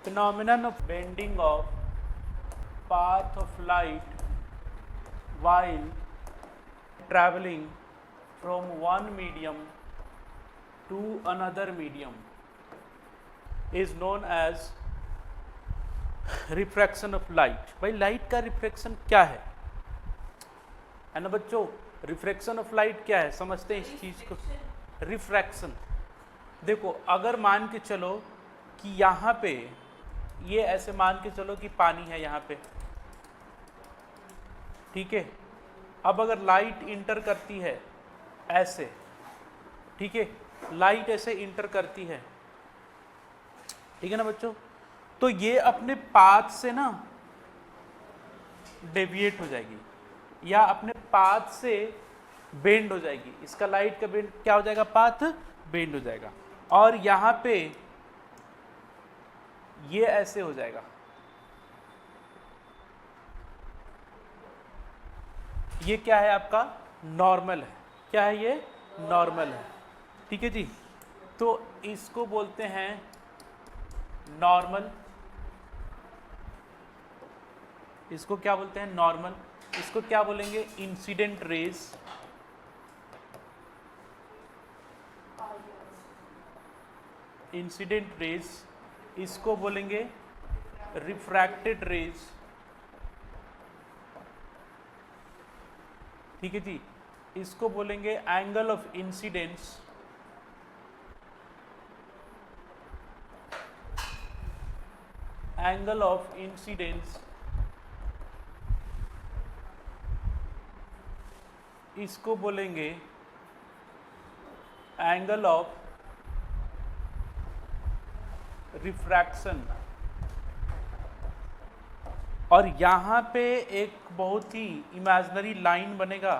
phenomenon of bending of path of light while traveling from one medium to another medium is known as refraction of light. भाई light का refraction क्या है ना बच्चों? Refraction of light क्या है, समझते हैं इस चीज को? रिफ्रैक्शन, देखो अगर मान के चलो कि यहाँ पे ये ऐसे मान के चलो कि पानी है यहाँ पे, ठीक है। अब अगर लाइट इंटर करती है ऐसे, ठीक है, लाइट ऐसे इंटर करती है, ठीक है ना बच्चों, तो ये अपने पाथ से ना डेविएट हो जाएगी या अपने पाथ से बेंड हो जाएगी। इसका लाइट का बेंड क्या हो जाएगा? पाथ बेंड हो जाएगा। और यहां पे ये ऐसे हो जाएगा, ये क्या है आपका? नॉर्मल है। क्या है ये? नॉर्मल है, ठीक है जी। तो इसको बोलते हैं नॉर्मल। इसको क्या बोलते हैं? नॉर्मल। इसको क्या बोलेंगे? Incident raise. Incident raise. इसको बोलेंगे रिफ्रैक्टेड रेज, ठीक है जी। इसको बोलेंगे angle of incidence, angle of incidence. इसको बोलेंगे एंगल ऑफ रिफ्रैक्शन। और यहां पे एक बहुत ही इमेजिनरी लाइन बनेगा,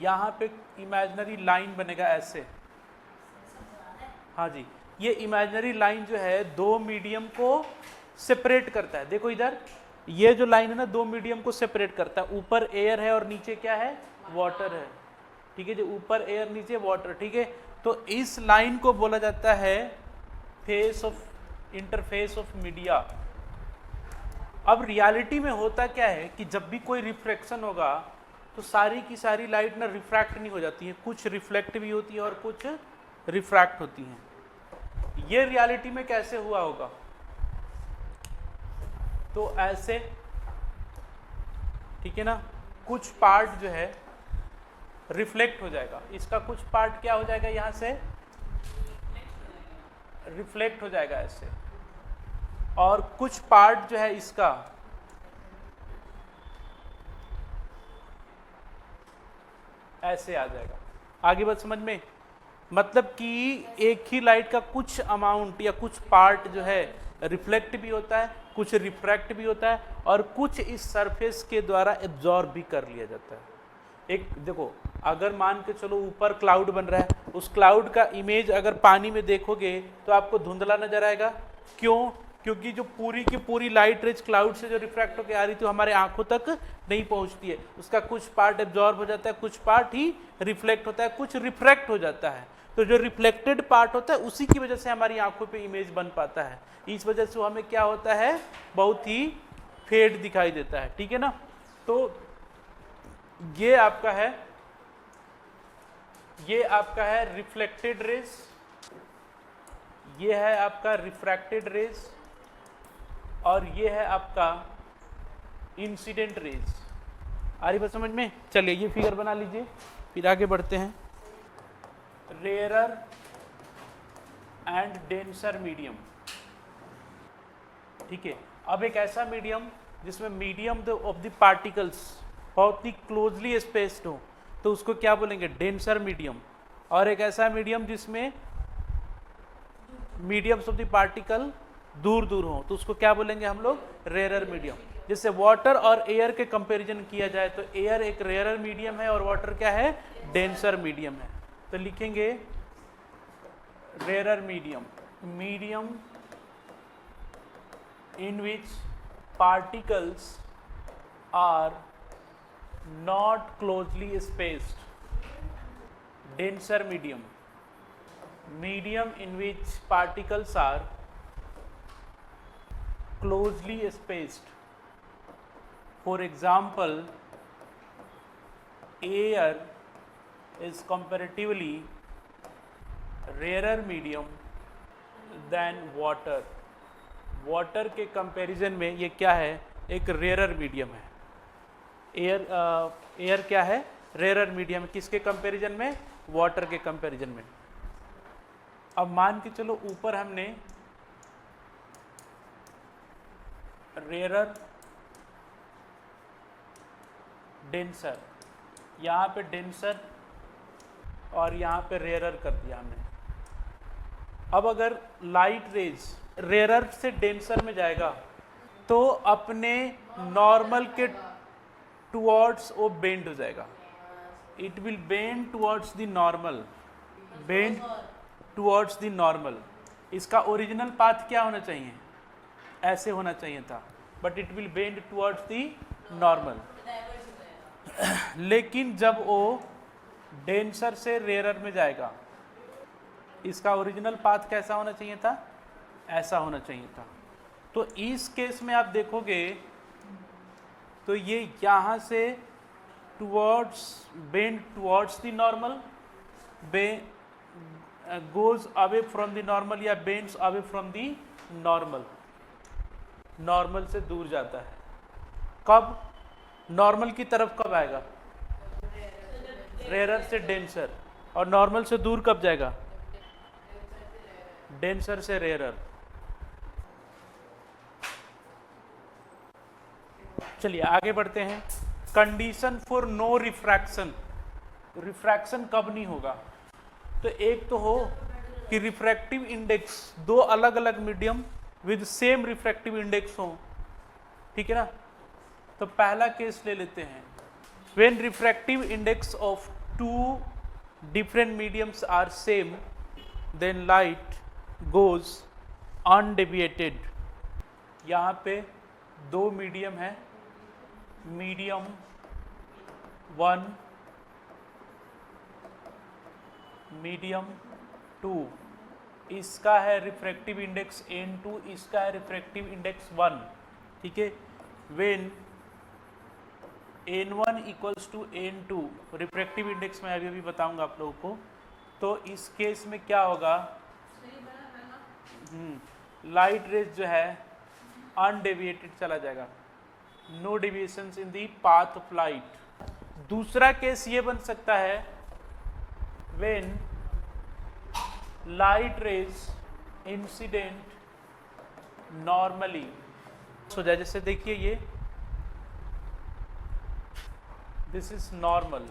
यहां पे इमेजिनरी लाइन बनेगा ऐसे। हाँ जी, ये इमेजिनरी लाइन जो है दो मीडियम को सेपरेट करता है। देखो इधर ये जो लाइन है ना, दो मीडियम को सेपरेट करता है। ऊपर एयर है और नीचे क्या है? वाटर है, ठीक है जी। ऊपर एयर, नीचे वाटर, ठीक है। तो इस लाइन को बोला जाता है face of, interface of media. अब रियलिटी में होता क्या है कि जब भी कोई रिफ्रैक्शन होगा तो सारी की सारी लाइट ना रिफ्रैक्ट नहीं हो जाती है, कुछ रिफ्लेक्ट भी होती है और कुछ रिफ्रैक्ट होती हैं। ये रियलिटी में कैसे हुआ होगा? तो ऐसे, ठीक है ना, कुछ पार्ट जो है रिफ्लेक्ट हो जाएगा, इसका कुछ पार्ट क्या हो जाएगा? यहां से रिफ्लेक्ट हो जाएगा ऐसे, और कुछ पार्ट जो है इसका ऐसे आ जाएगा। आगे बात समझ में? मतलब कि एक ही लाइट का कुछ अमाउंट या कुछ पार्ट जो है रिफ्लेक्ट भी होता है, कुछ रिफ्रैक्ट भी होता है, और कुछ इस सरफेस के द्वारा एब्जॉर्ब भी कर लिया जाता है। एक देखो, अगर मान के चलो ऊपर क्लाउड बन रहा है, उस क्लाउड का इमेज अगर पानी में देखोगे तो आपको धुंधला नजर आएगा। क्यों? क्योंकि जो पूरी की पूरी लाइट रेज क्लाउड से जो रिफ्रैक्ट होकर आ रही थी हमारे आंखों तक नहीं पहुंचती है। उसका कुछ पार्ट एब्जॉर्ब हो जाता है, कुछ पार्ट ही रिफ्लेक्ट होता है, कुछ रिफ्रैक्ट हो जाता है। तो जो रिफ्लेक्टेड पार्ट होता है उसी की वजह से हमारी आंखों पे इमेज बन पाता है। इस वजह से हमें क्या होता है? बहुत ही फेड दिखाई देता है, ठीक है ना। तो ये आपका है, ये आपका है रिफ्लेक्टेड रेज, ये है आपका रिफ्रैक्टेड रेज, और ये है आपका इंसिडेंट रेज। आ रही बात समझ में? चलिए ये फिगर बना लीजिए, फिर आगे बढ़ते हैं। रेयरर एंड डेंसर मीडियम, ठीक है। अब एक ऐसा मीडियम जिसमें मीडियम ऑफ द पार्टिकल्स बहुत ही क्लोजली स्पेस्ड हो, तो उसको क्या बोलेंगे? Denser medium. और एक ऐसा मीडियम जिसमें मीडियम्स ऑफ द पार्टिकल दूर दूर हो, तो उसको क्या बोलेंगे हम लोग? Rarer medium. जैसे वाटर और एयर के कंपैरिजन किया जाए तो एयर एक रेयरर मीडियम है और वाटर क्या है? डेंसर मीडियम है। तो लिखेंगे rarer medium, medium in which particles are not closely spaced, denser medium, medium in which particles are closely spaced. For example, air is comparatively rarer medium than water. Water के comparison में ये क्या है, एक rare medium है. Air क्या है, rare medium. किसके कंपैरिजन में, वाटर के कंपैरिजन में. अब मान के चलो ऊपर हमने रेयर डेंसर, यहाँ पे डेंसर और यहाँ पे रेयरर कर दिया हमने. अब अगर लाइट रेज रेयरर से डेंसर में जाएगा तो अपने नॉर्मल के टुवर्ड्स वो बेंड हो जाएगा. It will bend towards the normal, bend towards the normal. इसका ओरिजिनल पाथ क्या होना चाहिए, ऐसे होना चाहिए था, but it will bend towards the normal. लेकिन जब वो डेंसर से रेयरर में जाएगा, इसका ओरिजिनल पाथ कैसा होना चाहिए था, ऐसा होना चाहिए था. तो इस केस में आप देखोगे तो ये यहाँ से towards bend towards the normal, goes away from the normal या bends away from the normal, normal से दूर जाता है. कब, नॉर्मल की तरफ कब आएगा, रेयरर से डेंसर. और नॉर्मल से दूर कब जाएगा, डेंसर से रेयरर. चलिए आगे बढ़ते हैं. Condition for no refraction. Refraction कब नहीं होगा, तो एक तो हो कि रिफ्रैक्टिव इंडेक्स, दो अलग अलग medium with same refractive index हो. ठीक है ना. तो पहला केस ले लेते हैं. When refractive index of two different mediums are same, then light goes undeviated. यहाँ पे दो मीडियम है, मीडियम 1, मीडियम 2. इसका है रिफ्रैक्टिव इंडेक्स n2, इसका है रिफ्रैक्टिव इंडेक्स 1. ठीक है. When n1 equals to n2, refractive index मैं अभी बताऊंगा आप लोगों को. तो इस केस में क्या होगा, लाइट रेज जो है अनडेविएटेड चला जाएगा, no deviations in the path of light. दूसरा केस ये बन सकता है when light rays incident normally. So जैसे देखिए ये दिस इज नॉर्मल.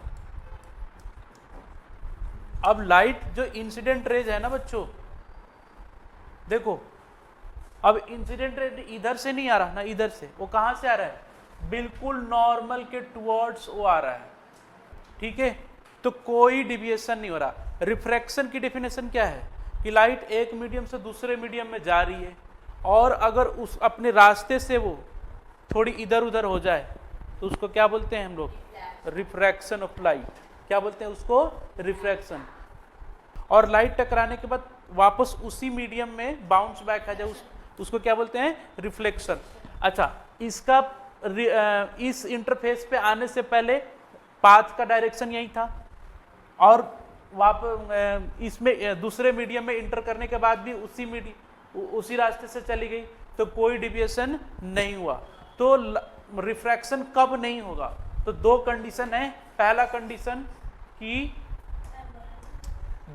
अब लाइट जो इंसिडेंट रेज है ना बच्चों, देखो अब इंसिडेंट रेज इधर से नहीं आ रहा ना, इधर से. वो कहाँ से आ रहा है, बिल्कुल नॉर्मल के टुवर्ड्स वो आ रहा है. ठीक है. तो कोई डिविएशन नहीं हो रहा. रिफ्रैक्शन की डेफिनेशन क्या है कि लाइट एक मीडियम से दूसरे मीडियम में जा रही है, और अगर उस अपने रास्ते से वो थोड़ी इधर उधर हो जाए तो उसको क्या बोलते हैं हम लोग, रिफ्रैक्शन ऑफ लाइट. क्या बोलते हैं उसको, रिफ्रैक्शन. और लाइट टकराने के बाद वापस उसी मीडियम में बाउंस बैक आ जाए, उसको क्या बोलते हैं, रिफ्लेक्शन. अच्छा, इसका इस इंटरफेस पे आने से पहले पाथ का डायरेक्शन यही था, और वापस इसमें दूसरे मीडियम में इंटर करने के बाद भी उसी रास्ते से चली गई, तो कोई डिविएशन नहीं हुआ. तो रिफ्रैक्शन कब नहीं होगा, तो दो कंडीशन है. पहला कंडीशन कि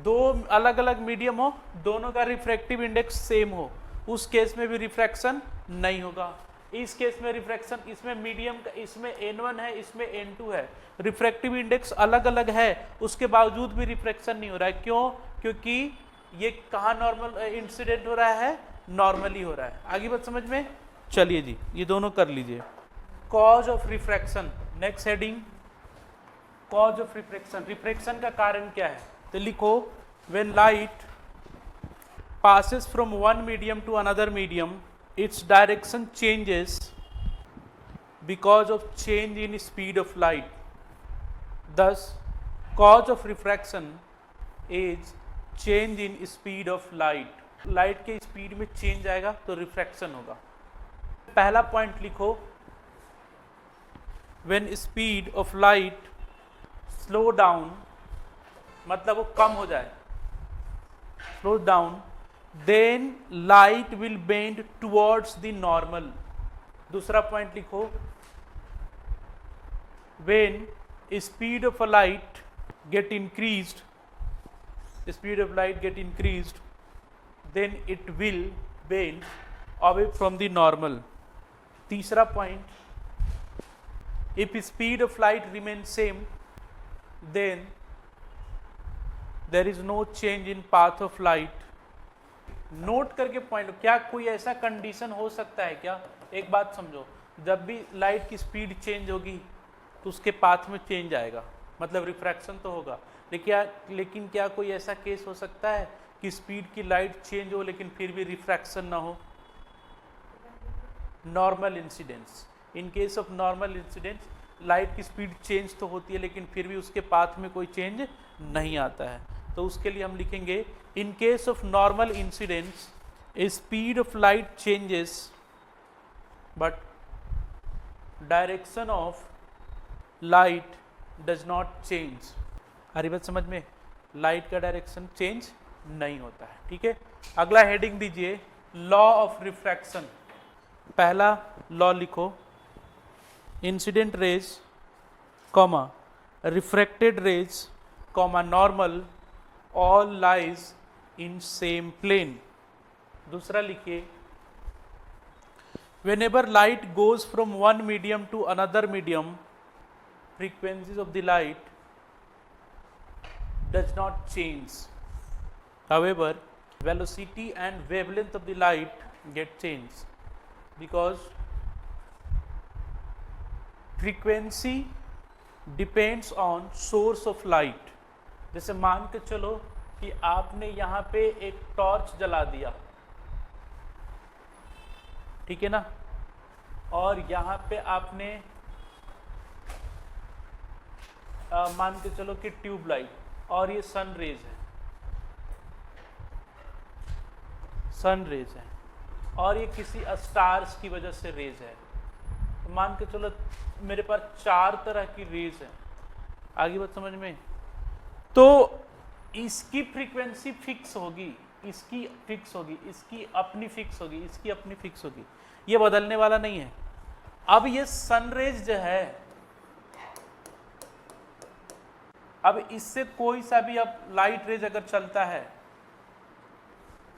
दो अलग अलग मीडियम हो, दोनों का रिफ्रैक्टिव इंडेक्स सेम हो, उस केस में भी रिफ्रैक्शन नहीं होगा. इस केस में रिफ्रैक्शन, इसमें मीडियम का, इसमें n1 है, इसमें n2 है, रिफ्रैक्टिव इंडेक्स अलग अलग है, उसके बावजूद भी रिफ्रैक्शन नहीं हो रहा है. क्यों, क्योंकि ये कहाँ नॉर्मल इंसिडेंट हो रहा है, नॉर्मली हो रहा है. आगे बात समझ में. चलिए जी, ये दोनों कर लीजिए. Cause of refraction, next heading, cause of refraction. Refraction का कारण क्या है, तो लिखो, when light passes from one medium to another medium, its direction changes because of change in speed of light. Thus, cause of refraction is change in speed of light, light के speed में change आएगा तो refraction होगा। पहला point लिखो, when speed of light slow down, मतलब वो कम हो जाए, slow down, then light will bend towards the normal. दूसरा पॉइंट लिखो, when speed of a light get increased, speed of light get increased, then it will bend away from the normal. तीसरा point, if speed of light remains same, then there is no change in path of light. Note करके point, क्या कोई ऐसा condition हो सकता है क्या? एक बात समझो, जब भी लाइट की स्पीड चेंज होगी तो उसके पाथ में चेंज आएगा, मतलब रिफ्रैक्शन तो होगा, लेकिन क्या कोई ऐसा केस हो सकता है कि स्पीड की लाइट चेंज हो लेकिन फिर भी रिफ्रैक्शन ना हो? Normal incidence, in case of normal incidence light की स्पीड चेंज तो होती है लेकिन फिर भी उसके पाथ में कोई चेंज नहीं आता है। तो उसके लिए हम लिखेंगे, in case of normal incidence speed of light changes but direction of light does not change. हरी बात समझ में? लाइट का डायरेक्शन चेंज नहीं होता है। ठीक है, अगला हेडिंग दीजिए, लॉ ऑफ रिफ्रैक्शन। पहला लॉ लिखो, incident rays comma refracted rays comma normal all lies in same plane. दूसरा लिखिए, whenever light goes from one medium to another medium, frequencies of the light does not change. However, velocity and wavelength of the light get changed because frequency depends on source of light. जैसे मान के चलो कि आपने यहाँ पे एक torch जला दिया, ठीक है ना, और यहाँ पे आपने मान के चलो कि ट्यूबलाइट, और ये सन रेज है, सन रेज है, और ये किसी स्टार्स की वजह से रेज है। तो मान के चलो मेरे पास 4 तरह की रेज है। आगे बात समझ में? तो इसकी फ्रीक्वेंसी फिक्स होगी, इसकी फिक्स होगी, इसकी अपनी फिक्स होगी, इसकी अपनी फिक्स होगी, ये बदलने वाला नहीं है। अब ये सनरेज जो है, अब इससे कोई सा भी अब लाइट रेज अगर चलता है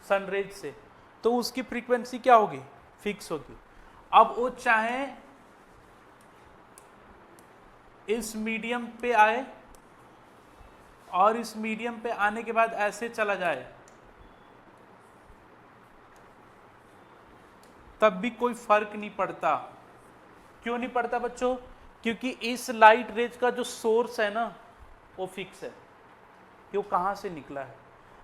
सनरेज से, तो उसकी फ्रीक्वेंसी क्या होगी? फिक्स होगी। अब वो चाहे इस मीडियम पे आए और इस मीडियम पे आने के बाद ऐसे चला जाए, तब भी कोई फर्क नहीं पड़ता। क्यों नहीं पड़ता बच्चों? क्योंकि इस लाइट रेज का जो सोर्स है ना, वो फिक्स है कि वो कहाँ से निकला है।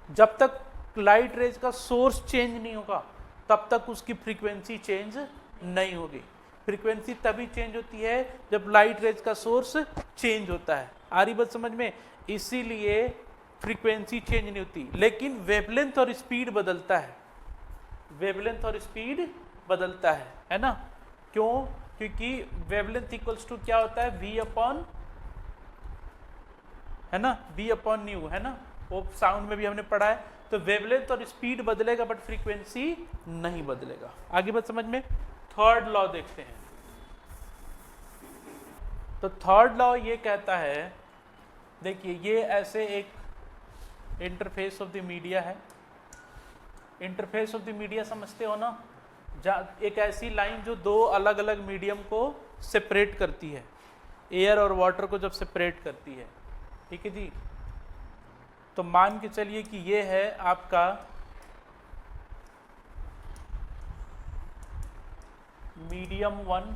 जब तक लाइट रेज का सोर्स चेंज नहीं होगा तब तक उसकी फ्रीक्वेंसी चेंज नहीं होगी। फ्रीक्वेंसी तभी चेंज होती है जब लाइट रेज का सोर्स चेंज होता है। आ रही बात समझ में? इसीलिए फ्रीक्वेंसी चेंज नहीं होती, लेकिन वेवलेंथ और स्पीड बदलता है, वेवलेंथ और स्पीड बदलता है ना? क्यों? क्योंकि वेवलेंथ इक्वल्स टू क्या होता है? v अपॉन, है ना, v अपॉन न्यू, है ना, वो साउंड में भी हमने पढ़ा है। तो वेवलेंथ और स्पीड बदलेगा बट फ्रीक्वेंसी नहीं बदलेगा। आगे बात समझ में? थर्ड लॉ देखते हैं। तो थर्ड लॉ ये कहता है, देखिए ये ऐसे एक इंटरफेस ऑफ द मीडिया है। इंटरफेस ऑफ द मीडिया समझते हो ना? एक ऐसी लाइन जो दो अलग अलग मीडियम को सेपरेट करती है, एयर और वाटर को जब सेपरेट करती है। ठीक है जी? तो मान के चलिए कि ये है आपका मीडियम 1,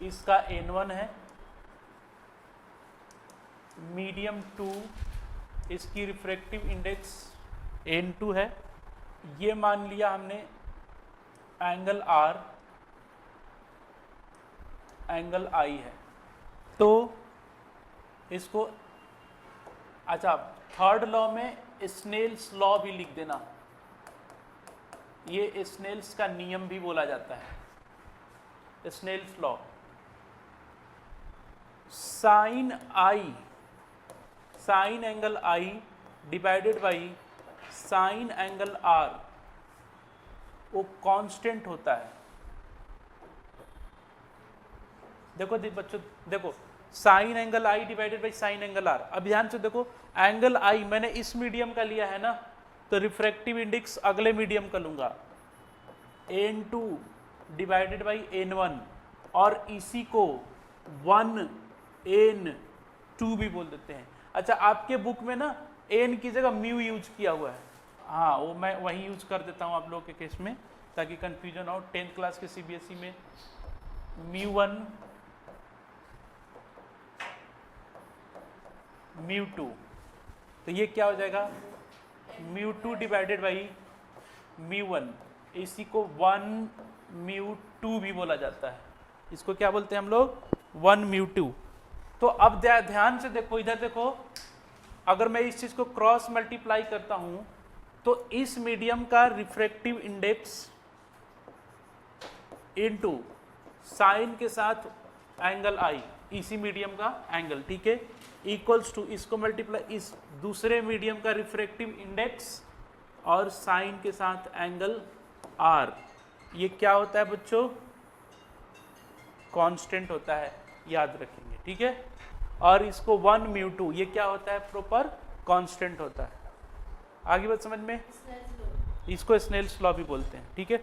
इसका N1 है, मीडियम 2 इसकी रिफ्रैक्टिव इंडेक्स N2 है। ये मान लिया हमने एंगल R, एंगल I है। तो इसको, अच्छा, थर्ड लॉ में स्नेल्स लॉ भी लिख देना, ये स्नेल्स का नियम भी बोला जाता है, Snell's law. Sine I, sine angle I divided by sine angle R, वो कांस्टेंट होता है। देखो बच्चों, देखो sine angle I divided by sine angle R. अब ध्यान से देखो, एंगल आई मैंने इस मीडियम का लिया है ना, तो रिफ्रैक्टिव इंडेक्स अगले मीडियम का लूंगा, n2 डिवाइडेड बाई n1, और इसी को 1n2 भी बोल देते हैं। अच्छा, आपके बुक में ना n की जगह म्यू यूज किया हुआ है, हाँ वो मैं वही यूज कर देता हूँ आप लोगों के केस में, ताकि कंफ्यूजन हो। 10th क्लास के सीबीएसई में μ1 μ2, तो ये क्या हो जाएगा, μ2 डिवाइडेड बाई μ1, इसी को 1μ2 भी बोला जाता है। इसको क्या बोलते हैं हम लोग, 1μ2। तो अब ध्यान से देखो, इधर देखो, अगर मैं इस चीज को क्रॉस मल्टीप्लाई करता हूं तो इस मीडियम का रिफ्रैक्टिव इंडेक्स इनटू साइन के साथ एंगल आई, इसी मीडियम का एंगल, ठीक है, इक्वल्स टू इसको मल्टीप्लाई इस दूसरे मीडियम का रिफ्रैक्टिव इंडेक्स और साइन के साथ एंगल आर। ये क्या होता है बच्चों, कांस्टेंट होता है, याद रखेंगे, ठीक है। और इसको 1μ2, ये क्या होता है, प्रॉपर कांस्टेंट होता है। आगे बात समझ में, इसको स्नेल्स लॉ भी बोलते हैं, ठीक है।